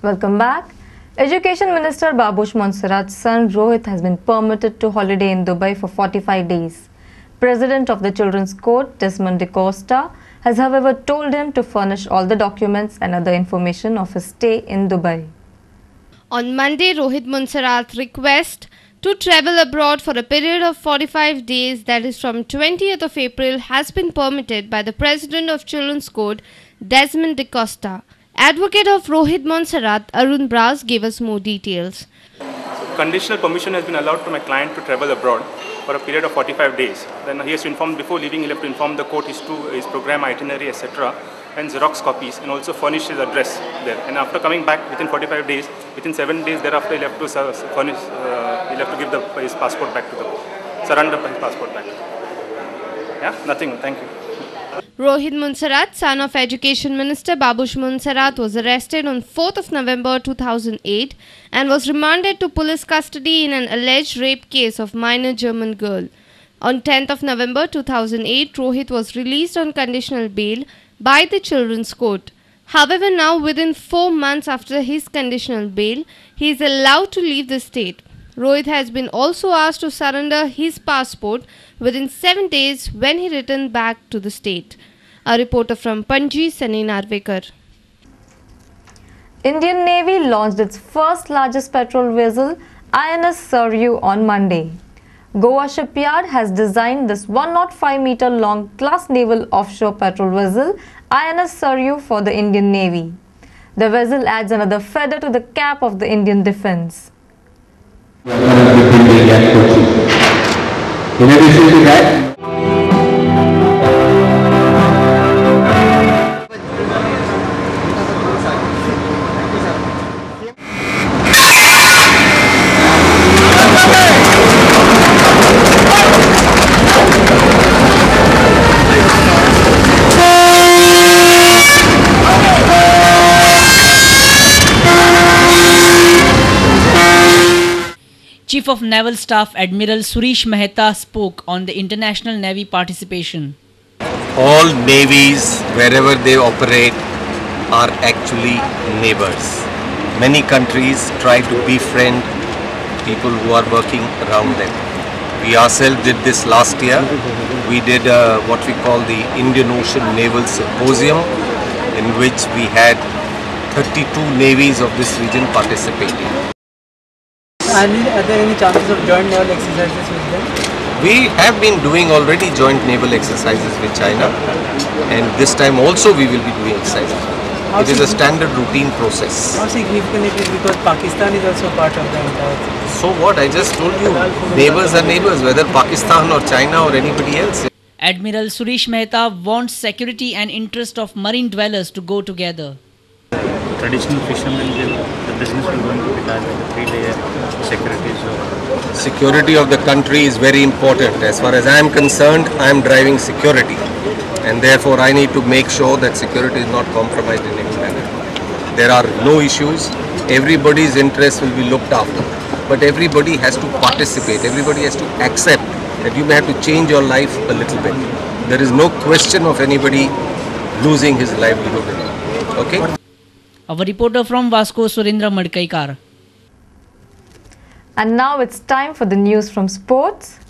Welcome back. Education Minister Babush Monserrat's son Rohit has been permitted to holiday in Dubai for 45 days. President of the Children's Court, Desmond DaCosta, has however told him to furnish all the documents and other information of his stay in Dubai. On Monday, Rohit Monserrat's request to travel abroad for a period of 45 days, that is from 20th of April, has been permitted by the President of Children's Court, Desmond DaCosta. Advocate of Rohit Monserrat, Arun Bras, gave us more details. Conditional permission has been allowed to my client to travel abroad for a period of 45 days. Then he has to inform, before leaving, he'll have to inform the court his program itinerary, etc. and Xerox copies, and also furnish his address there. And after coming back within 45 days, within 7 days thereafter, he'll have to furnish, he'll have to give his passport back to the, surrender his passport back. Yeah, nothing. Thank you. Rohit Monserrat, son of Education Minister Babush Monserrat, was arrested on 4th of November 2008 and was remanded to police custody in an alleged rape case of minor German girl. On 10th of November 2008, Rohit was released on conditional bail by the Children's Court. However, now within 4 months after his conditional bail, he is allowed to leave the state. Rohit has been also asked to surrender his passport within 7 days when he returned back to the state. A reporter from Panji, Sunny Narvekar. Indian Navy launched its first largest petrol vessel, INS Suryu, on Monday. Goa Shipyard has designed this 105-meter long class naval offshore petrol vessel, INS Suryu, for the Indian Navy. The vessel adds another feather to the cap of the Indian defence. In addition to that, Chief of Naval Staff Admiral Suresh Mehta spoke on the International Navy participation. All navies, wherever they operate, are actually neighbors. Many countries try to befriend people who are working around them. We ourselves did this last year. We did what we call the Indian Ocean Naval Symposium, in which we had 32 navies of this region participating. And are there any chances of joint naval exercises with them? We have been doing already joint naval exercises with China, and this time also we will be doing exercises. It is a standard routine process. How significant it is, because Pakistan is also part of the entire thing? So what? I just told you, neighbors are neighbors, whether Pakistan or China or anybody else. Admiral Suresh Mehta wants security and interest of marine dwellers to go together. Traditional fishermen, the business will going to be done with the 3-layer security. So Security of the country is very important. As far as I am concerned, I am driving security, and therefore I need to make sure that security is not compromised in any manner. There are no issues. Everybody's interests will be looked after, but everybody has to participate. Everybody has to accept that you may have to change your life a little bit. There is no question of anybody losing his livelihood. Okay? Our reporter from Vasco, Surendra Madkaikar. And now it's time for the news from sports.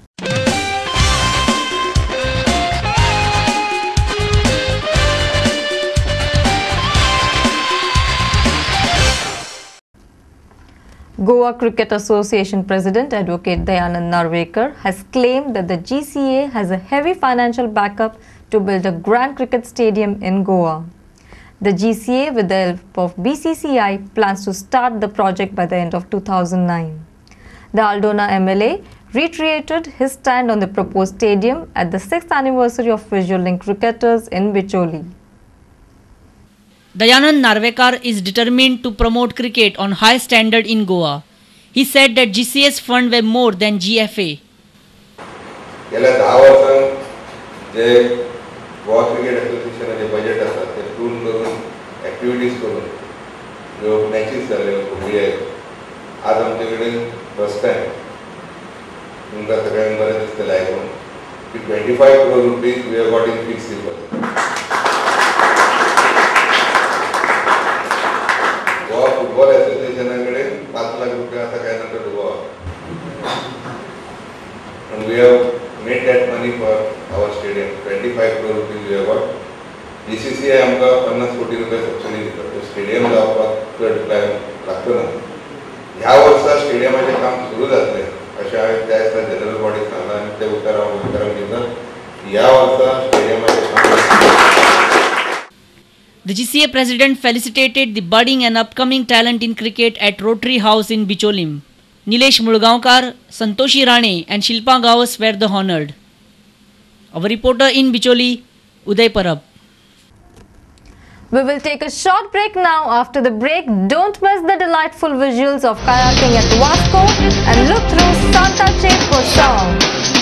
Goa Cricket Association President Advocate Dayanand Narvekar has claimed that the GCA has a heavy financial backup to build a grand cricket stadium in Goa. The GCA, with the help of BCCI, plans to start the project by the end of 2009. The Aldona MLA reiterated his stand on the proposed stadium at the 6th anniversary of Visual Link Cricketers in Bicholi. Dayanand Narvekar is determined to promote cricket on high standard in Goa. He said that GCA's fund were more than GFA. गेल्या 10 वर्षांत जे Goa cricket असोसिएशनाचे budget आसा ते tool करून activities करून ज्यो matches जाल्यो football आज आमचे कडेन फर्स्ट टायम तुमकां सगळ्यांक बरें दिसतलें आयकून की 25 crore rupees we have got in fixed deposit. Goa football rupees we got. BCCI आमकां 50 कोटी रुपया सबसिडी दिता. स्टेडियम जावपाक लागतो ना. ह्या वर्सा स्टेडियमाचें काम सुरू जातलें अशें हांवें त्या दिसा जनरल बॉडीक सांगलां आनी ते उतर हांव दिता. ह्या वर्सा स्टेडियमाचें काम. The GCA president felicitated the budding and upcoming talent in cricket at Rotary House in Bicholim. Nilesh Mulgaonkar, Santoshi Rane and Shilpa Gaus were the honored. Our reporter in Bicholi, Uday Parab. We will take a short break now. After the break, don't miss the delightful visuals of kayaking at Wasco and look through Santa Che for song.